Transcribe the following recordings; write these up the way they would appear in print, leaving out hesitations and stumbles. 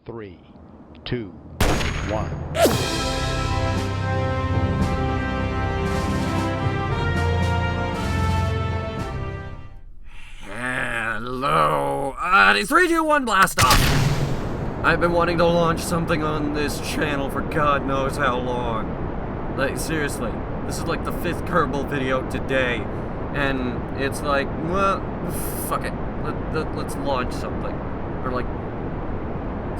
3, 2, 1. Hello. 3, 2, 1, blast off. I've been wanting to launch something on this channel for God knows how long. Like, seriously, this is like the 5th Kerbal video today, and it's like, well, fuck it. Let's launch something. Or like,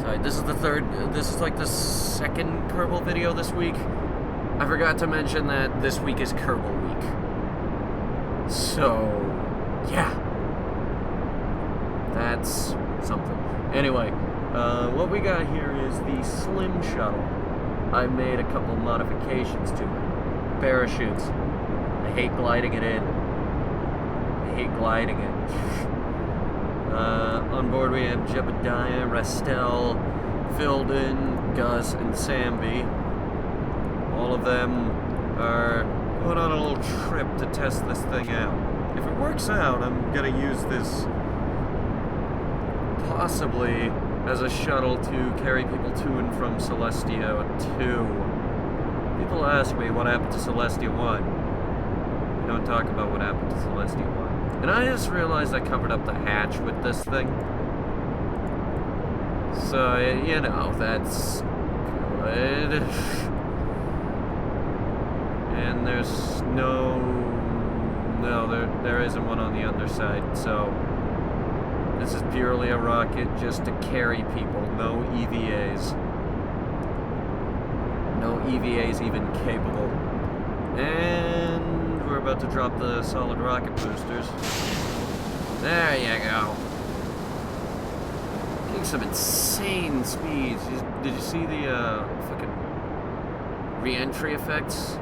sorry, this is the 2nd Kerbal video this week. I forgot to mention that this week is Kerbal week. So, yeah. That's something. Anyway, what we got here is the Slim Shuttle. I made a couple modifications to it. Parachutes. I hate gliding it in. I hate gliding it. On board we have Jebediah, Rastel, Filden, Gus, and Sambi. All of them are going on a little trip to test this thing out. If it works out, I'm gonna use this possibly as a shuttle to carry people to and from Celestia 2. People ask me what happened to Celestia 1. We don't talk about what happened to Celestia 1. And I just realized I covered up the hatch with this thing. So, you know, that's good. And there's there isn't one on the underside, so this is purely a rocket just to carry people, no EVAs. No EVAs even capable. And we're about to drop the solid rocket boosters. There you go. Getting some insane speeds. Did you see the fucking re-entry effects?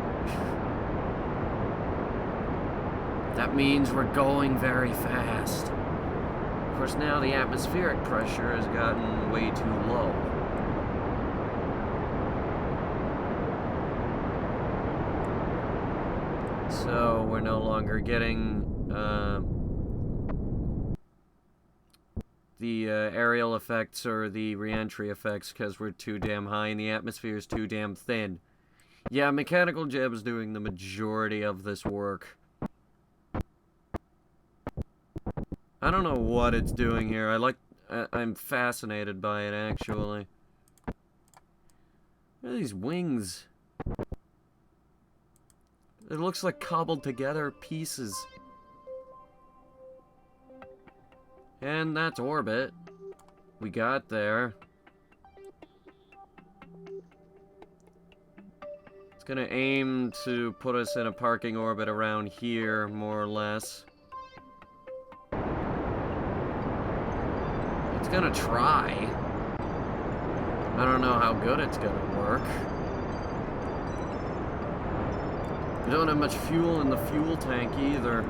That means we're going very fast. Of course, now the atmospheric pressure has gotten way too low. So we're no longer getting the aerial effects or the re-entry effects because we're too damn high and the atmosphere is too damn thin. Yeah, Mechanical Jeb's doing the majority of this work. I don't know what it's doing here. I'm fascinated by it, actually. What are these wings? It looks like cobbled together pieces. And that's orbit. We got there. It's gonna aim to put us in a parking orbit around here, more or less. It's gonna try. I don't know how good it's gonna work. We don't have much fuel in the fuel tank either.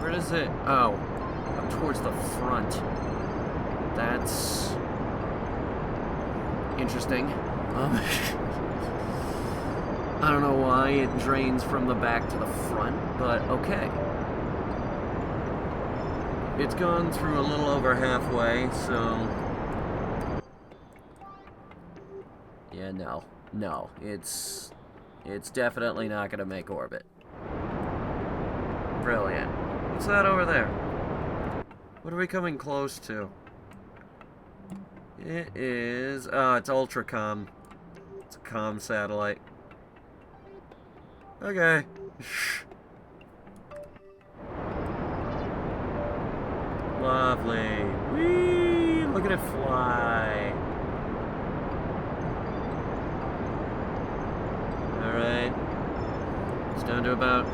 Where is it? Oh, up towards the front. That's interesting. I don't know why it drains from the back to the front, but okay. It's gone through a little over halfway, so... Yeah, no, it's definitely not gonna make orbit. Brilliant. What's that over there? What are we coming close to? It is... Oh, it's Ultracom. It's a comm satellite. Okay. Lovely. Whee! Look at it fly. Alright. It's down to about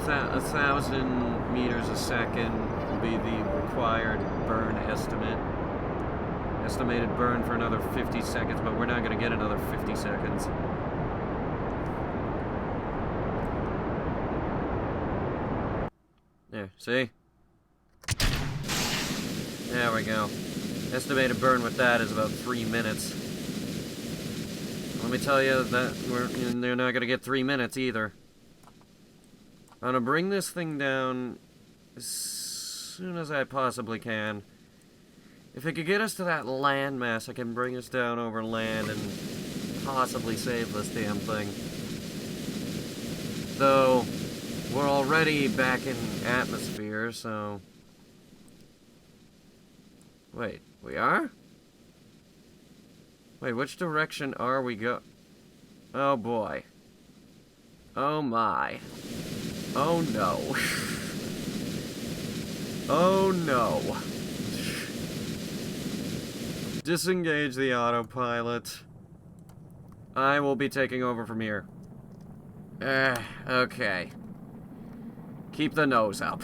1,000 meters a second will be the required burn estimate. Estimated burn for another 50 seconds, but we're not going to get another 50 seconds. There, see? There we go. Estimated burn with that is about 3 minutes. Let me tell you that they're not going to get 3 minutes either. I'm going to bring this thing down as soon as I possibly can. If it could get us to that landmass, it can bring us down over land and possibly save this damn thing. Though, we're already back in atmosphere, so... Wait, we are? Wait, which direction are we go? Oh boy. Oh my. Oh no. Oh no. Disengage the autopilot. I will be taking over from here. Okay. Keep the nose up.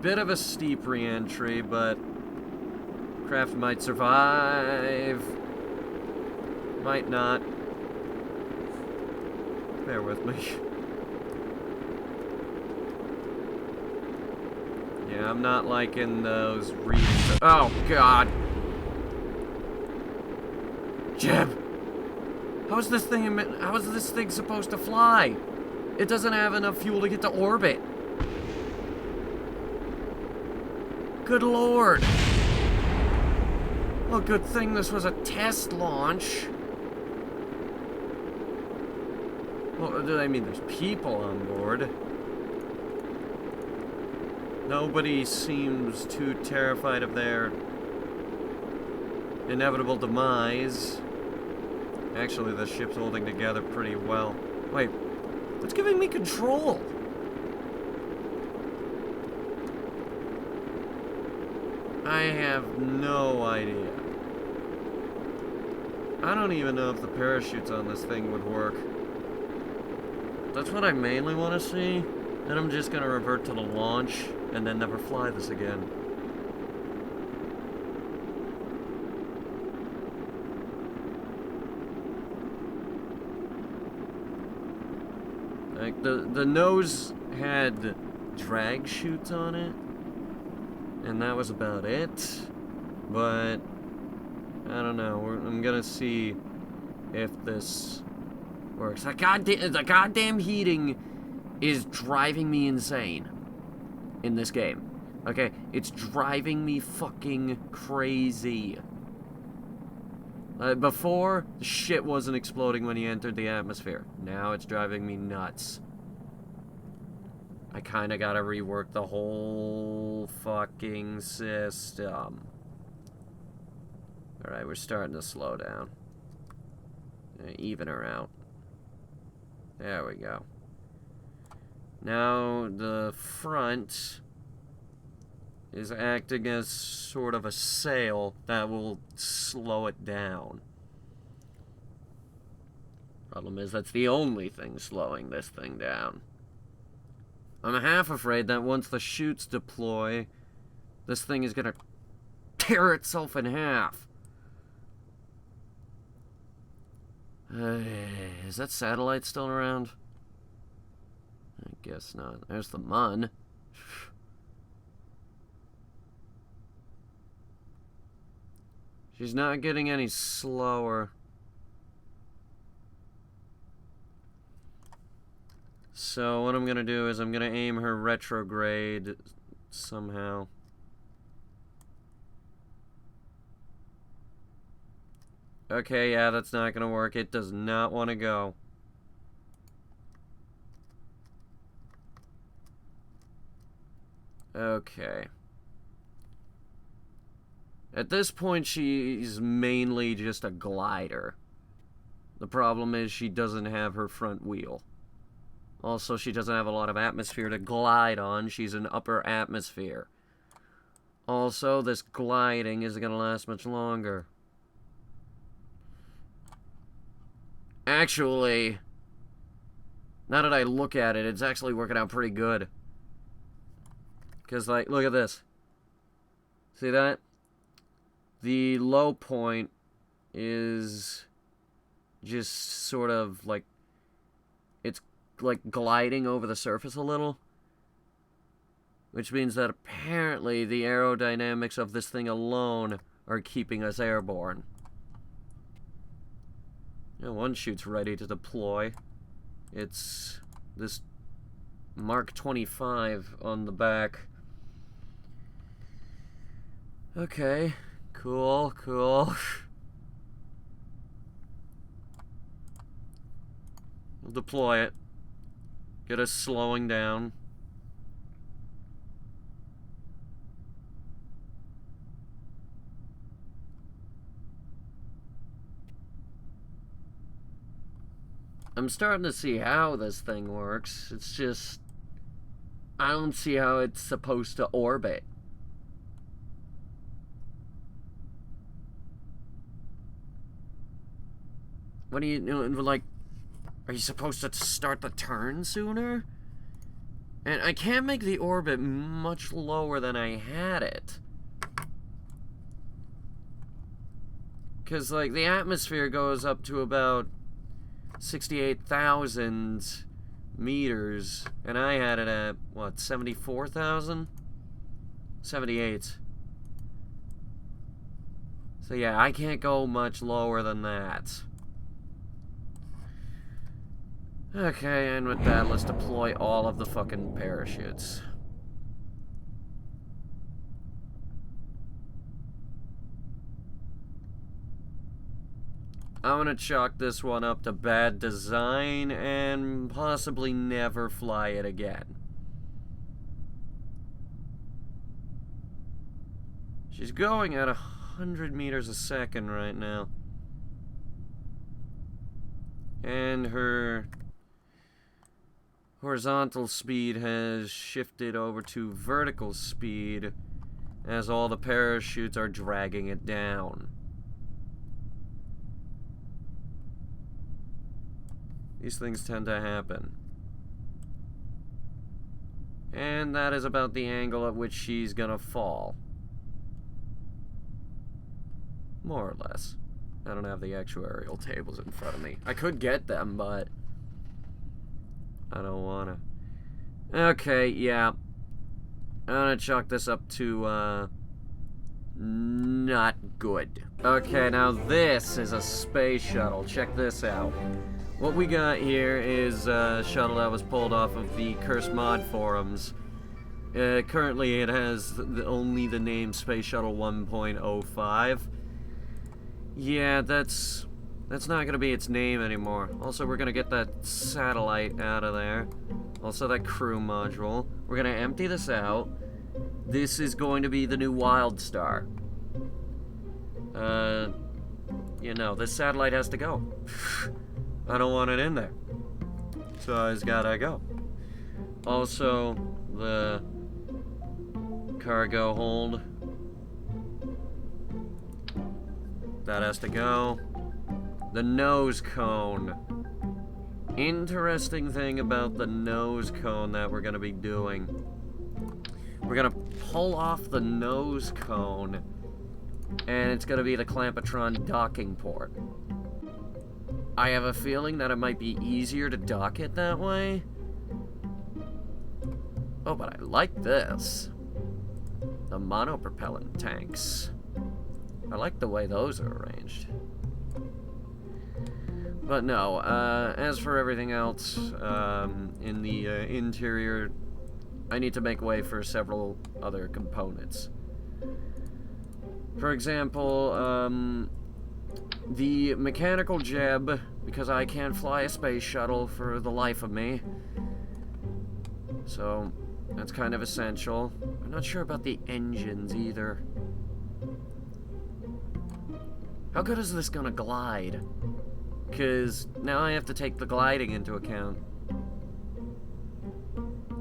Bit of a steep re-entry, but craft might survive. Might not. Bear with me. Yeah, I'm not liking those readings. Oh, God. Jeb! How is this thing supposed to fly? It doesn't have enough fuel to get to orbit. Good lord. Well, good thing this was a test launch. Well, I mean, there's people on board. Nobody seems too terrified of their inevitable demise. Actually, the ship's holding together pretty well. Wait, what's giving me control? I have no idea. I don't even know if the parachutes on this thing would work. That's what I mainly want to see. Then I'm just going to revert to the launch and then never fly this again. Like, the nose had drag chutes on it, and that was about it. But I don't know. I'm gonna see if this works. The goddamn heating is driving me insane in this game. Okay, it's driving me fucking crazy. Before, the shit wasn't exploding when you entered the atmosphere. Now it's driving me nuts. I kinda gotta rework the whole fucking system. Alright, we're starting to slow down. Even her out. There we go. Now, the front is acting as sort of a sail that will slow it down. Problem is, that's the only thing slowing this thing down. I'm half afraid that once the chutes deploy, this thing is gonna tear itself in half. Is that satellite still around? I guess not. There's the Mun. She's not getting any slower. So what I'm gonna do is I'm gonna aim her retrograde somehow. Okay, yeah, that's not gonna work. It does not want to go. Okay. At this point, she's mainly just a glider. The problem is she doesn't have her front wheel. Also, she doesn't have a lot of atmosphere to glide on. She's in upper atmosphere. Also, this gliding isn't going to last much longer. Actually, now that I look at it, it's actually working out pretty good. Because, like, look at this. See that? The low point is just sort of like, it's like gliding over the surface a little. Which means that apparently the aerodynamics of this thing alone are keeping us airborne. Yeah, one chute's ready to deploy. It's this Mark 25 on the back. Okay, cool, cool. We'll deploy it. Get us slowing down. I'm starting to see how this thing works. It's just, I don't see how it's supposed to orbit. What are you doing? Like, are you supposed to start the turn sooner? And I can't make the orbit much lower than I had it. Because, like, the atmosphere goes up to about 68,000 meters, and I had it at, what, 74,000? 78. So yeah, I can't go much lower than that. Okay, and with that, let's deploy all of the fucking parachutes. I'm gonna chalk this one up to bad design and possibly never fly it again. She's going at 100 meters a second right now. And her horizontal speed has shifted over to vertical speed as all the parachutes are dragging it down. These things tend to happen. And that is about the angle at which she's gonna fall. More or less. I don't have the actuarial tables in front of me. I could get them, but I don't wanna. Okay, yeah. I'm gonna chalk this up to, not good. Okay, now this is a space shuttle. Check this out. What we got here is a shuttle that was pulled off of the Curse Mod forums. Currently it has only the name Space Shuttle 1.05. Yeah, that's not gonna be its name anymore. Also, we're gonna get that satellite out of there. Also, that crew module. We're gonna empty this out. This is going to be the new Wildstar. You know, this satellite has to go. I don't want it in there. So it's gotta go. Also, the cargo hold. That has to go. The nose cone. Interesting thing about the nose cone that we're gonna be doing. We're gonna pull off the nose cone, and it's gonna be the Clampatron docking port. I have a feeling that it might be easier to dock it that way. Oh, but I like this. The monopropellant tanks. I like the way those are arranged. But no, as for everything else, in the interior, I need to make way for several other components. For example, the mechanical jib, because I can't fly a space shuttle for the life of me. So, that's kind of essential. I'm not sure about the engines either. How good is this gonna glide? Because now I have to take the gliding into account.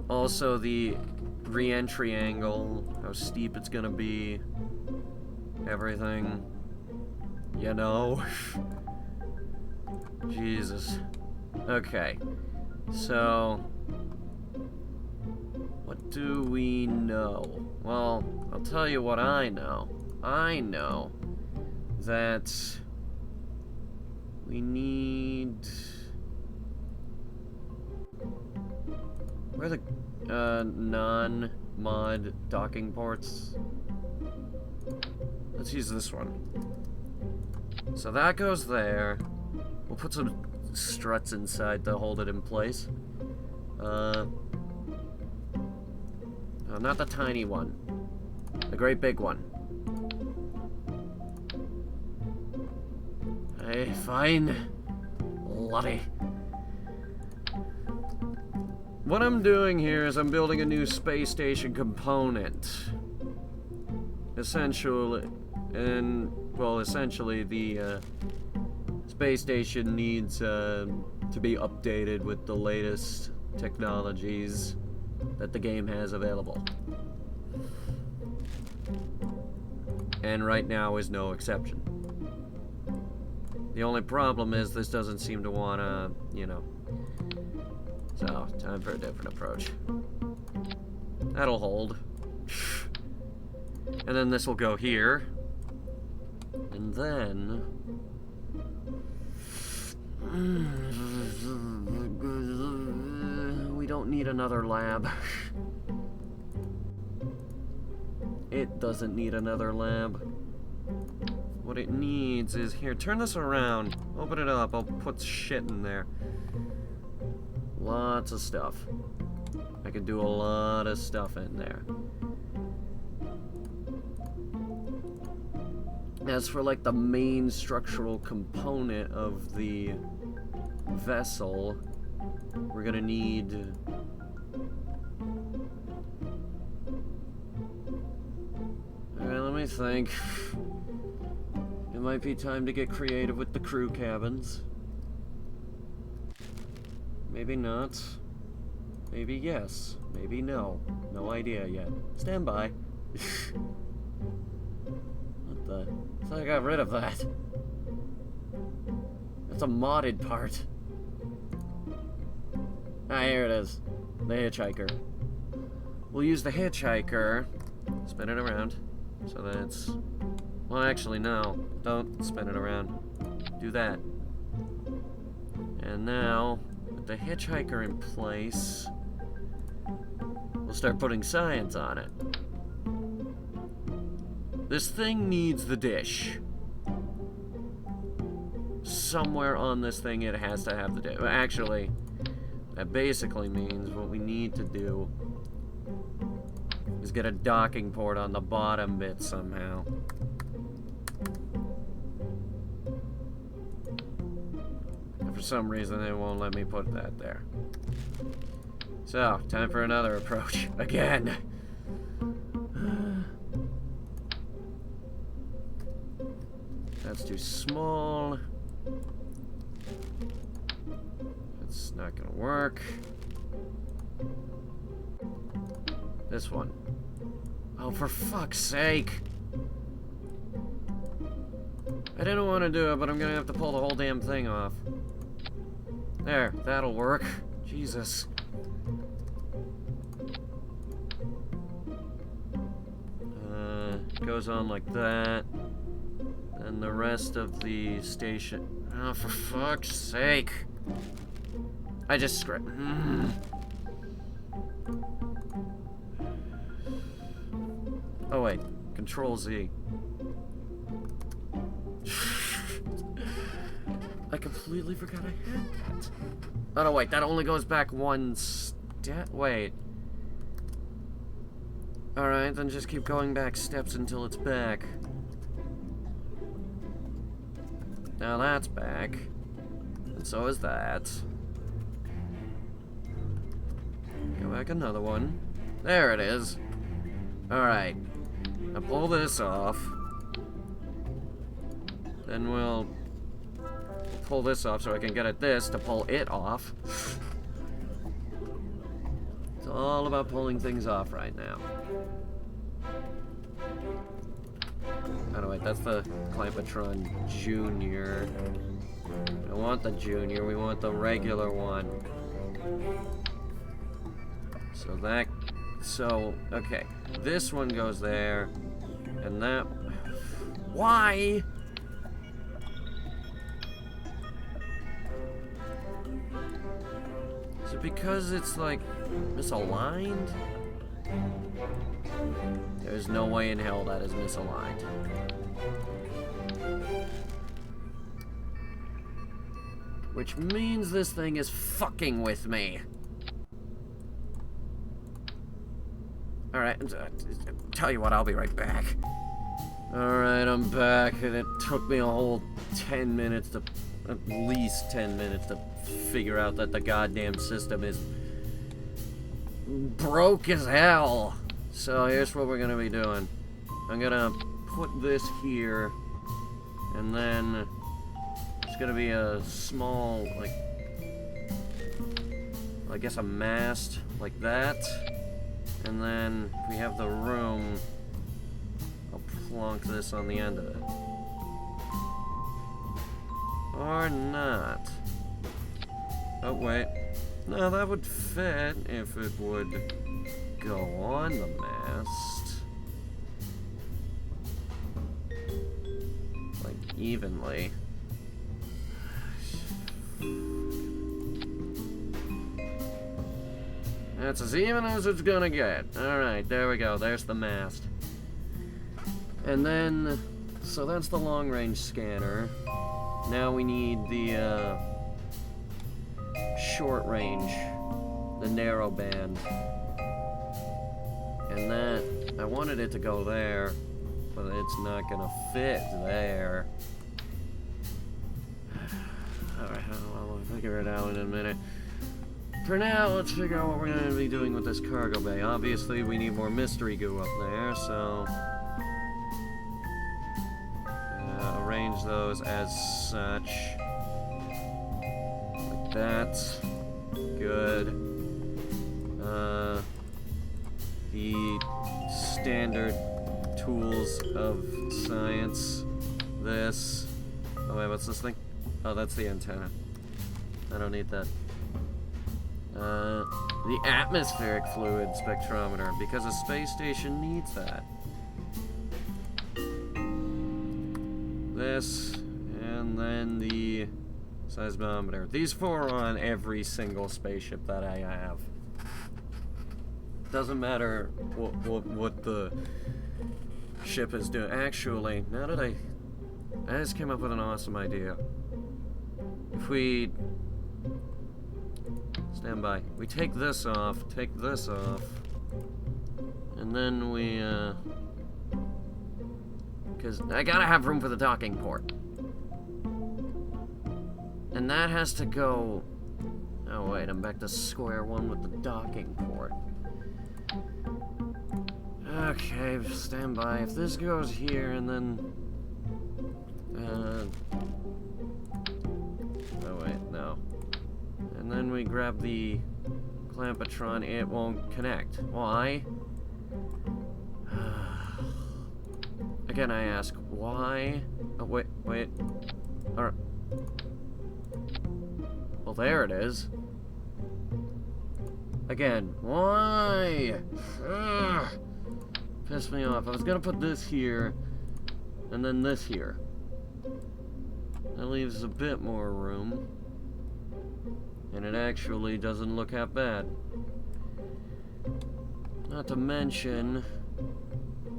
Also, the re-entry angle, how steep it's gonna be, everything. You know? Jesus. Okay. So, what do we know? Well, I'll tell you what I know. I know that we need... Where are the non-mod docking ports? Let's use this one. So that goes there. We'll put some struts inside to hold it in place. No, not the tiny one. The great big one. Okay, fine. Bloody. What I'm doing here is I'm building a new space station component. Essentially, the space station needs to be updated with the latest technologies that the game has available. And right now is no exception. The only problem is this doesn't seem to wanna, you know. So, time for a different approach. That'll hold. And then this will go here. And then... we don't need another lab. It doesn't need another lab. What it needs is... Here, turn this around. Open it up. I'll put shit in there. Lots of stuff. I could do a lot of stuff in there. As for like the main structural component of the vessel, we're gonna need... Alright, let me think. It might be time to get creative with the crew cabins. Maybe not. Maybe yes. Maybe no. No idea yet. Stand by. What the? I thought I got rid of that. That's a modded part. Ah, here it is. The hitchhiker. We'll use the hitchhiker. Spin it around. So that it's... Well, actually, no. Don't spin it around. Do that. And now... the hitchhiker in place, we'll start putting science on it. This thing needs the dish. Somewhere on this thing it has to have the dish. Actually, that basically means what we need to do is get a docking port on the bottom bit somehow. For some reason, they won't let me put that there. So, time for another approach. Again! That's too small. That's not gonna work. This one. Oh, for fuck's sake! I didn't want to do it, but I'm gonna have to pull the whole damn thing off. There, that'll work. Jesus. Goes on like that. And the rest of the station... Oh, for fuck's sake. I just scraped... Oh, wait. Control Z. I completely forgot I had that. Oh, no, wait. That only goes back one step. Wait. Alright, then just keep going back steps until it's back. Now that's back. And so is that. Go back another one. There it is. Alright. Now pull this off. Then we'll pull this off so I can get at this to pull it off. It's all about pulling things off right now. Oh, no, wait, that's the Clampatron Junior. We don't want the Junior, we want the regular one. So, okay. This one goes there, and that... Why? Is it because it's, like, misaligned? There's no way in hell that is misaligned. Which means this thing is fucking with me. Alright, tell you what, I'll be right back. Alright, I'm back, and it took me a whole 10 minutes to, at least 10 minutes to figure out that the goddamn system is broke as hell. So here's what we're gonna be doing. I'm gonna put this here, and then it's gonna be a small, like, I guess a mast, like that. And then we have the room. I'll plonk this on the end of it. Or not. Oh, wait. No, that would fit if it would go on the mast. Like, evenly. That's as even as it's gonna get. Alright, there we go. There's the mast. And then, so that's the long-range scanner. Now we need the short-range, the narrow band. And that, I wanted it to go there, but it's not gonna fit there. Alright, I'll figure it out in a minute. For now, let's figure out what we're going to be doing with this cargo bay. Obviously, we need more mystery goo up there, so arrange those as such. Like that. Good. The standard tools of science. This. Oh wait, what's this thing? Oh, that's the antenna. I don't need that. The atmospheric fluid spectrometer, because a space station needs that. This, and then the seismometer. These four are on every single spaceship that I have. Doesn't matter what the ship is doing. Actually, now that I just came up with an awesome idea. If we stand by. We take this off, and then we, because I gotta have room for the docking port. And that has to go, oh wait, I'm back to square one with the docking port. Okay, stand by. If this goes here, and then, oh wait, no. And then we grab the clampatron, it won't connect. Why? Again, I ask, why? Oh, wait. Alright. Well, there it is. Again, why? Ugh. Pissed me off. I was gonna put this here, and then this here. That leaves a bit more room. And it actually doesn't look half bad. Not to mention,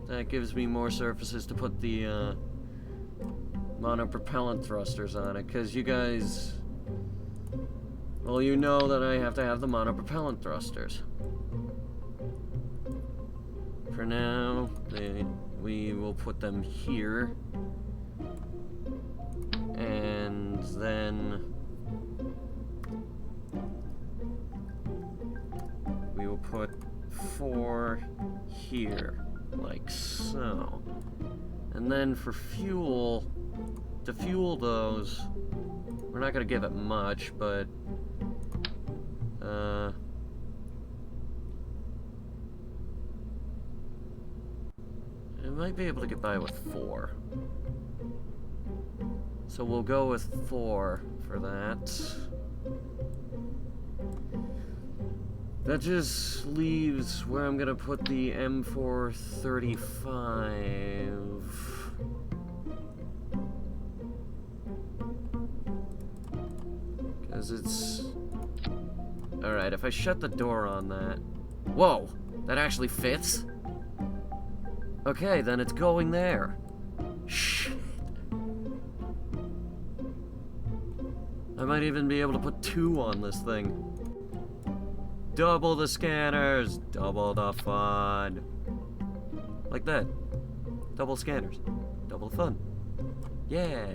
that gives me more surfaces to put the monopropellant thrusters on it, because you guys, well, you know that I have to have the monopropellant thrusters. For now, we will put them here, and then we will put 4 here, like so. And then for fuel, to fuel those, we're not going to give it much, but I might be able to get by with 4. So we'll go with 4 for that. That just leaves where I'm gonna put the M435. Because it's... Alright, if I shut the door on that... Whoa! That actually fits? Okay, then it's going there. Shit. I might even be able to put 2 on this thing. Double the scanners, double the fun. Like that. Double scanners. double fun. Yeah.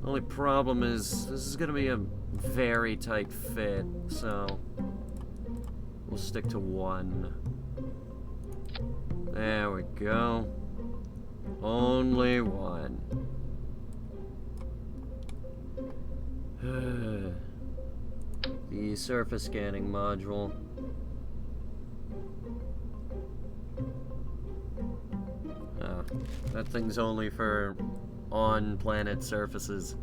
Only problem is, this is gonna be a very tight fit, so we'll stick to 1. There we go. Only 1. The surface scanning module. That thing's only for on-planet surfaces.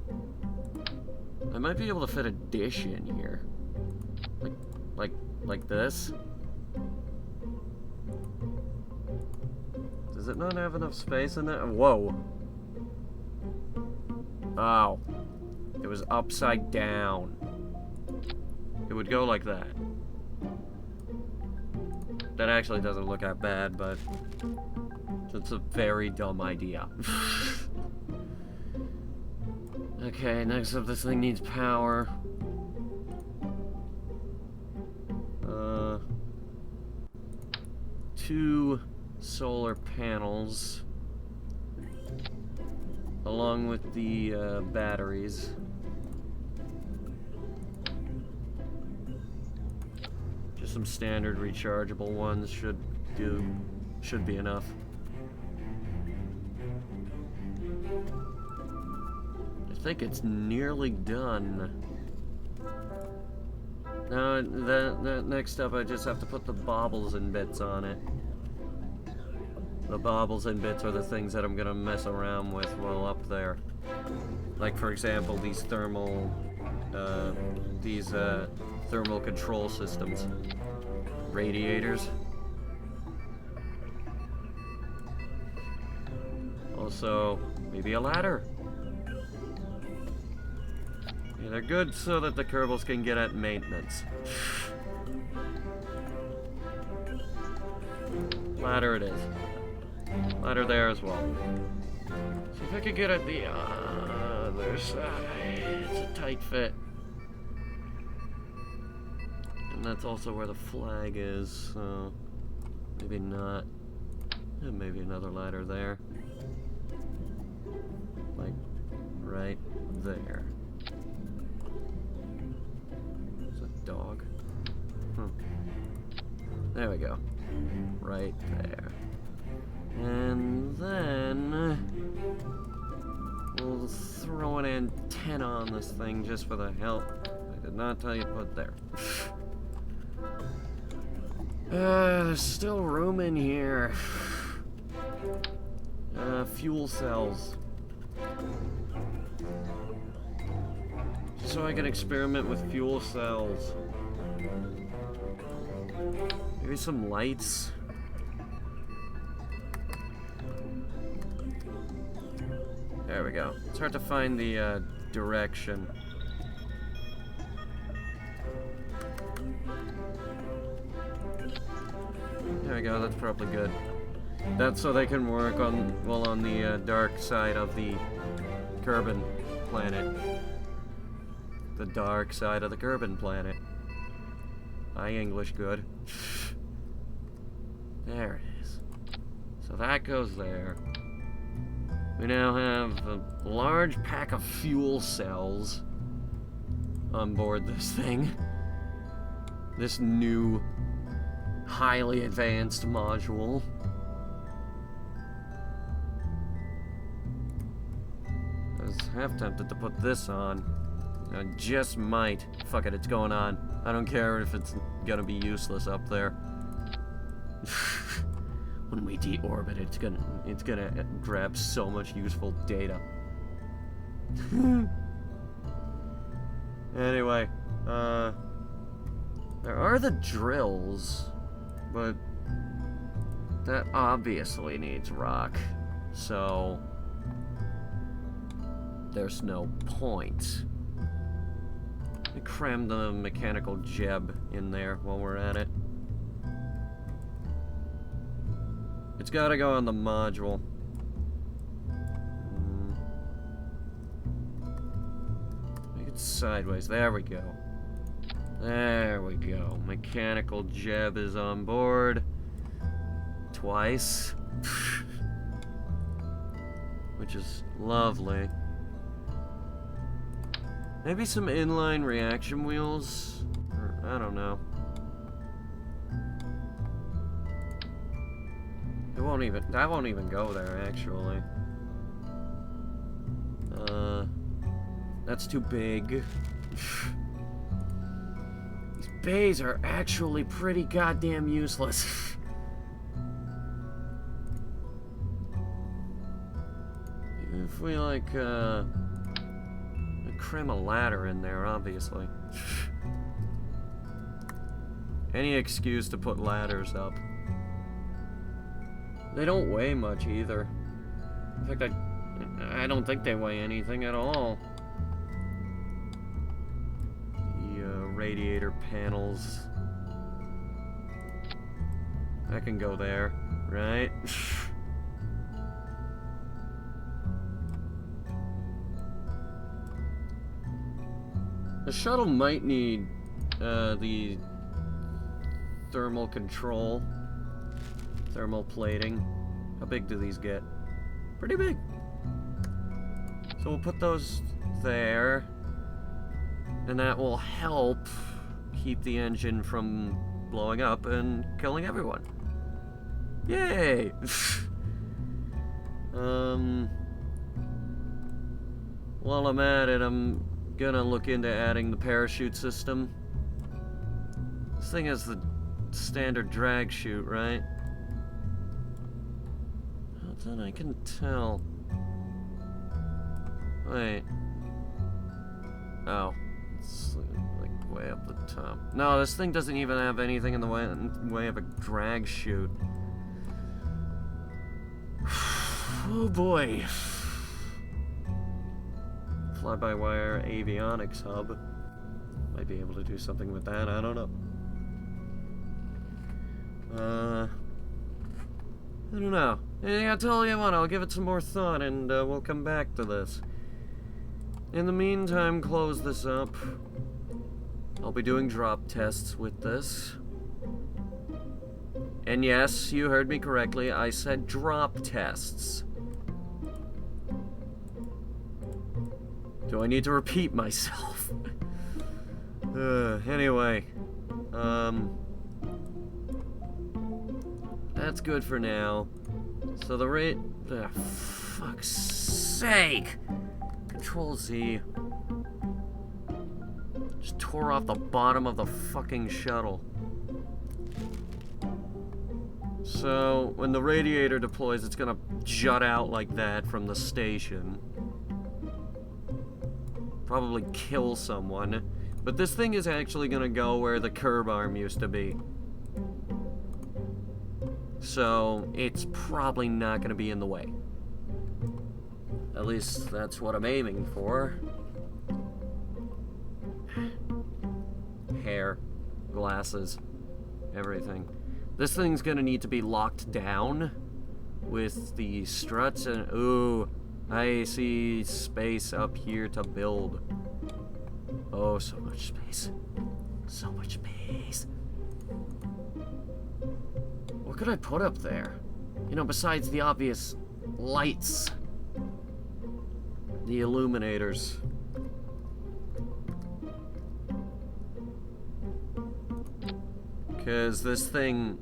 I might be able to fit a dish in here. Like this. Does it not have enough space in there? Whoa. Oh. It was upside down. It would go like that. That actually doesn't look that bad, but it's a very dumb idea. Okay, next up, this thing needs power. 2 solar panels, along with the batteries. Just some standard rechargeable ones should be enough. I think it's nearly done. Now, next up, I just have to put the baubles and bits on it. The baubles and bits are the things that I'm gonna mess around with while up there. Like, for example, these thermal control systems. Radiators. Also, maybe a ladder. Yeah, they're good so that the Kerbals can get at maintenance. Ladder it is. Ladder there as well. See if I could get at the other side. It's a tight fit. And that's also where the flag is, so maybe not. And maybe another ladder there. Like, right there. It's a dog. There we go. Right there. And then we'll throw an antenna on this thing just for the hell. I did not tell you to put there. There's still room in here. Fuel cells. Just so I can experiment with fuel cells. Maybe some lights. There we go. It's hard to find the direction. There we go, that's probably good. That's so they can work on, well, on the dark side of the Kerbin planet. The dark side of the Kerbin planet. Hi, English good. There it is. So that goes there. We now have a large pack of fuel cells on board this thing. This new, highly advanced module. I was half tempted to put this on. I just might. Fuck it, it's going on. I don't care if it's gonna be useless up there. When we deorbit, it's gonna grab so much useful data. Anyway, there are the drills, but that obviously needs rock, so there's no point. Let me cram the mechanical jeb in there while we're at it. It's gotta go on the module. Make it sideways. There we go. There we go. Mechanical jeb is on board. Twice. which is lovely. Maybe some inline reaction wheels? Or, I don't know. That won't even go there, actually. That's too big. These bays are actually pretty goddamn useless. If we, like, cram a ladder in there, obviously. Any excuse to put ladders up. They don't weigh much, either. In fact, I don't think they weigh anything at all. The radiator panels. That can go there, right? The shuttle might need the thermal control, thermal plating. How big do these get? Pretty big. So we'll put those there, and that will help keep the engine from blowing up and killing everyone. Yay! While I'm at it, I'm gonna look into adding the parachute system. This thing has the standard drag chute, right? Well, then I can tell. Wait. Oh. It's like way up the top. No, this thing doesn't even have anything in the way of a drag chute. Oh boy. Fly-by-wire avionics hub. Might be able to do something with that, I don't know. I don't know. I'll tell you what, I'll give it some more thought and we'll come back to this. In the meantime, close this up. I'll be doing drop tests with this. And yes, you heard me correctly, I said drop tests. Do I need to repeat myself? Anyway. That's good for now. So the rate... fuck's sake! Control Z. Just tore off the bottom of the fucking shuttle. So, when the radiator deploys, it's gonna jut out like that from the station. Probably kill someone. But this thing is actually gonna go where the curb arm used to be. So, it's probably not gonna be in the way. At least, that's what I'm aiming for. Hair, glasses, everything. This thing's gonna need to be locked down with the struts and... Ooh, I see space up here to build. Oh, so much space. So much space. What could I put up there? You know, besides the obvious lights. The illuminators. Because this thing,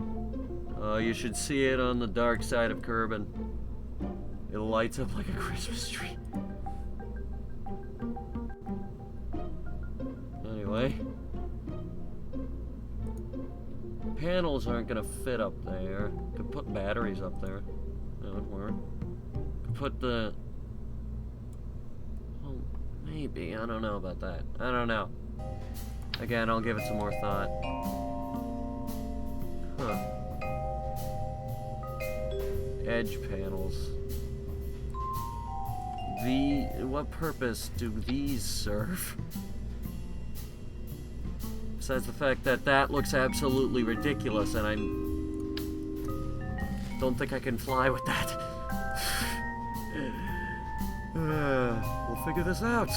you should see it on the dark side of Kerbin. It lights up like a Christmas tree. Anyway. Panels aren't gonna fit up there. Could put batteries up there. That would work. Could put the... Well, maybe. I don't know about that. I don't know. Again, I'll give it some more thought. Huh. Edge panels. What purpose do these serve? Besides the fact that that looks absolutely ridiculous and I don't think I can fly with that. We'll figure this out.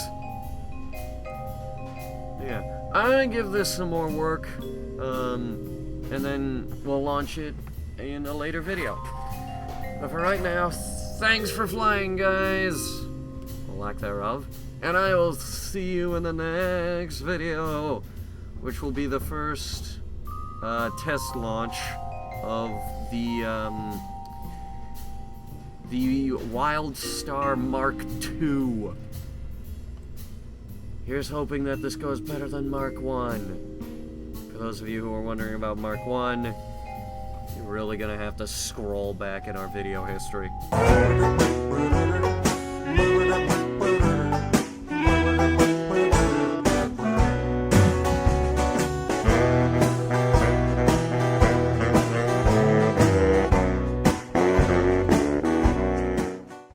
Yeah, I'm gonna give this some more work, and then we'll launch it in a later video. But for right now, Thanks for flying, guys. Or lack thereof. And I will see you in the next video, which will be the first test launch of the Wildstar Mark II. Here's hoping that this goes better than Mark I. For those of you who are wondering about Mark I, you're really gonna have to scroll back in our video history.